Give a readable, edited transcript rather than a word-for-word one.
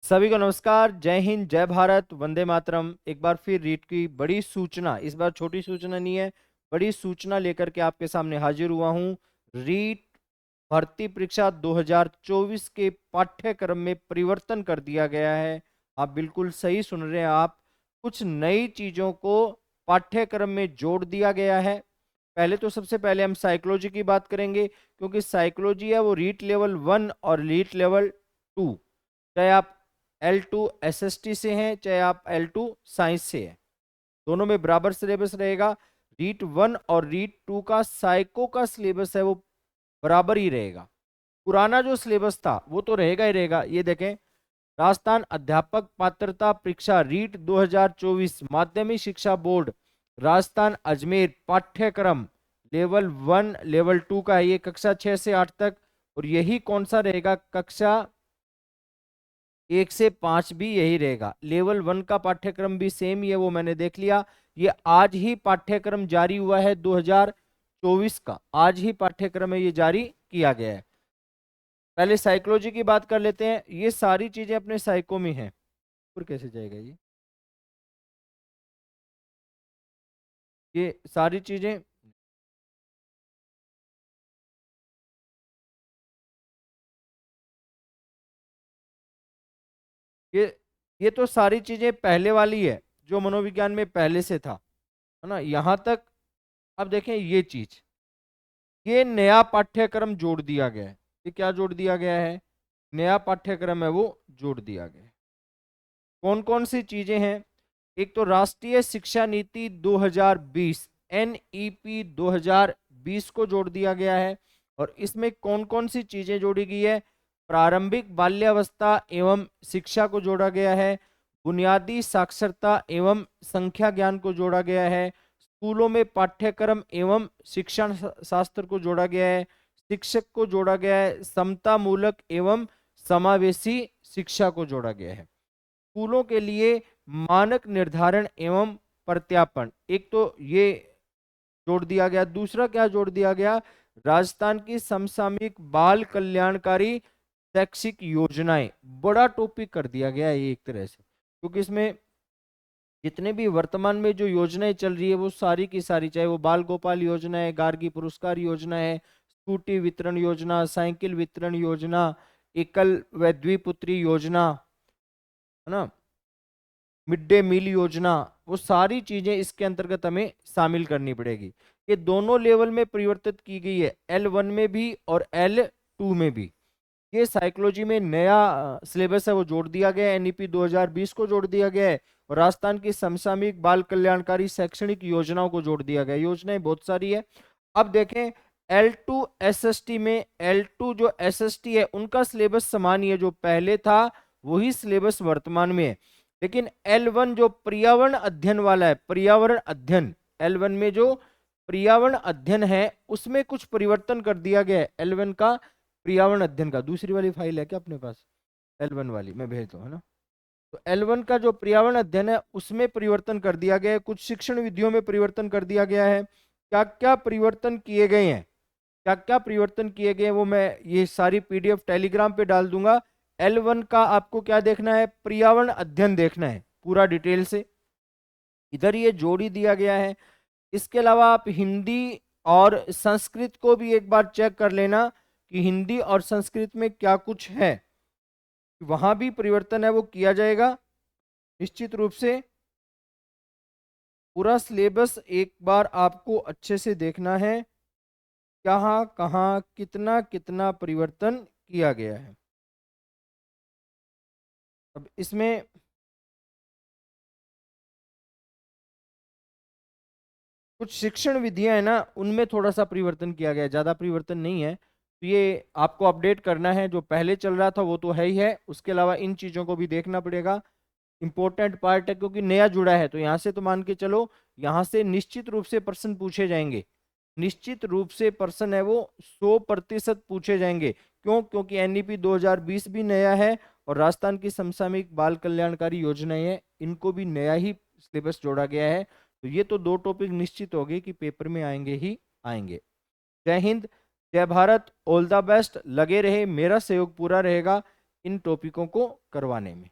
सभी को नमस्कार। जय हिंद, जय भारत, वंदे मातरम। एक बार फिर रीट की बड़ी सूचना, इस बार छोटी सूचना नहीं है, बड़ी सूचना लेकर के आपके सामने हाजिर हुआ हूं। रीट भर्ती परीक्षा 2024 के पाठ्यक्रम में परिवर्तन कर दिया गया है। आप बिल्कुल सही सुन रहे हैं। आप कुछ नई चीजों को पाठ्यक्रम में जोड़ दिया गया है। पहले तो सबसे पहले हम साइकोलॉजी की बात करेंगे, क्योंकि साइकोलॉजी है वो रीट लेवल 1 और रीट लेवल 2, चाहे आप L2 SST से हैं चाहे आप L2 साइंस से हैं, दोनों में बराबर सिलेबस रहेगा। रीट 1 और रीट 2 का साइको का सिलेबस है वो बराबर ही रहेगा। पुराना जो सिलेबस था वो तो रहेगा ही रहेगा। ये देखें, राजस्थान अध्यापक पात्रता परीक्षा रीट 2024 माध्यमिक शिक्षा बोर्ड राजस्थान अजमेर पाठ्यक्रम लेवल 1 लेवल 2 का है। ये कक्षा 6 से 8 तक, और यही कौन सा रहेगा, कक्षा 1 से 5 भी यही रहेगा। लेवल 1 का पाठ्यक्रम भी सेम ही है, वो मैंने देख लिया। ये आज ही पाठ्यक्रम जारी हुआ है 2024 का, आज ही पाठ्यक्रम है ये जारी किया गया है। पहले साइकोलॉजी की बात कर लेते हैं। ये सारी चीजें अपने साइको में हैं। फिर कैसे जाएगा ये सारी चीजें ये ये तो सारी चीजें पहले वाली है जो मनोविज्ञान में पहले से था, है ना, यहां तक। अब देखें ये चीज, ये नया पाठ्यक्रम जोड़ दिया गया है। ये क्या जोड़ दिया गया है, नया पाठ्यक्रम है वो जोड़ दिया गया है। कौन कौन सी चीजें हैं, एक तो राष्ट्रीय शिक्षा नीति 2020 NEP 2020 को जोड़ दिया गया है। और इसमें कौन कौन सी चीजें जोड़ी गई है, प्रारंभिक बाल्यावस्था एवं शिक्षा को जोड़ा गया है, बुनियादी साक्षरता एवं संख्या ज्ञान को जोड़ा गया है, स्कूलों में पाठ्यक्रम एवं शिक्षण शास्त्र को जोड़ा गया है, शिक्षक को जोड़ा गया है, समता मूलक एवं समावेशी शिक्षा को जोड़ा गया है, स्कूलों के लिए मानक निर्धारण एवं प्रत्यापन, एक तो ये जोड़ दिया गया। दूसरा क्या जोड़ दिया गया, राजस्थान की समसामयिक बाल कल्याणकारी शैक्षिक योजनाएं, बड़ा टॉपिक कर दिया गया है ये एक तरह से, क्योंकि इसमें जितने भी वर्तमान में जो योजनाएं चल रही है वो सारी की सारी, चाहे वो बाल गोपाल योजना है, गार्गी पुरस्कार योजना है, स्कूटी वितरण योजना, साइकिल वितरण योजना, एकल व द्विपुत्री योजना, है ना, मिड डे मील योजना, वो सारी चीजें इसके अंतर्गत हमें शामिल करनी पड़ेगी। ये दोनों लेवल में परिवर्तित की गई है, L1 में भी और L2 में भी। ये साइकोलॉजी में नया सिलेबस है वो जोड़ दिया गया है, NEP 2020 को जोड़ दिया गया है, और राजस्थान की समसामयिक बाल कल्याणकारी शैक्षणिक योजनाओं को जोड़ दिया गया है। योजनाएं बहुत सारी है। अब देखें L2 SST में, L2 जो SST है उनका सिलेबस समान ही है, जो पहले था वही सिलेबस वर्तमान में है। लेकिन L1 जो पर्यावरण अध्ययन वाला है, पर्यावरण अध्ययन, L1 में जो पर्यावरण अध्ययन है उसमें कुछ परिवर्तन कर दिया गया है। L1 का पर्यावरण अध्ययन का, दूसरी वाली फाइल है क्या अपने पास, L1 वाली मैं भेज दूं, है ना। तो L1 का जो पर्यावरण अध्ययन है उसमें परिवर्तन कर दिया गया है, कुछ शिक्षण विधियों में परिवर्तन कर दिया गया है। क्या क्या परिवर्तन किए गए हैं, क्या क्या परिवर्तन किए गए हैं वो मैं ये सारी PDF टेलीग्राम पे डाल दूंगा। L1 का आपको क्या देखना है, पर्यावरण अध्ययन देखना है पूरा डिटेल से, इधर ये जोड़ ही दिया गया है। इसके अलावा आप हिंदी और संस्कृत को भी एक बार चेक कर लेना कि हिंदी और संस्कृत में क्या कुछ है, वहां भी परिवर्तन है वो किया जाएगा निश्चित रूप से। पूरा सिलेबस एक बार आपको अच्छे से देखना है, कहाँ कहाँ कितना कितना परिवर्तन किया गया है। अब इसमें कुछ शिक्षण विधियां है ना, उनमें थोड़ा सा परिवर्तन किया गया है, ज्यादा परिवर्तन नहीं है। तो ये आपको अपडेट करना है, जो पहले चल रहा था वो तो है ही है, उसके अलावा इन चीजों को भी देखना पड़ेगा। इंपॉर्टेंट पार्ट है क्योंकि नया जुड़ा है, तो यहाँ से तो मान के चलो यहाँ से निश्चित रूप से प्रश्न पूछे जाएंगे, निश्चित रूप से प्रश्न है वो 100% पूछे जाएंगे। क्यों, क्योंकि NEP 2020 भी नया है और राजस्थान की समसामयिक बाल कल्याणकारी योजनाएं हैं, इनको भी नया ही सिलेबस जोड़ा गया है। तो ये तो दो टॉपिक निश्चित हो गए कि पेपर में आएंगे ही आएंगे। जय हिंद, जय भारत, ऑल द बेस्ट। लगे रहे, मेरा सहयोग पूरा रहेगा इन टॉपिकों को करवाने में।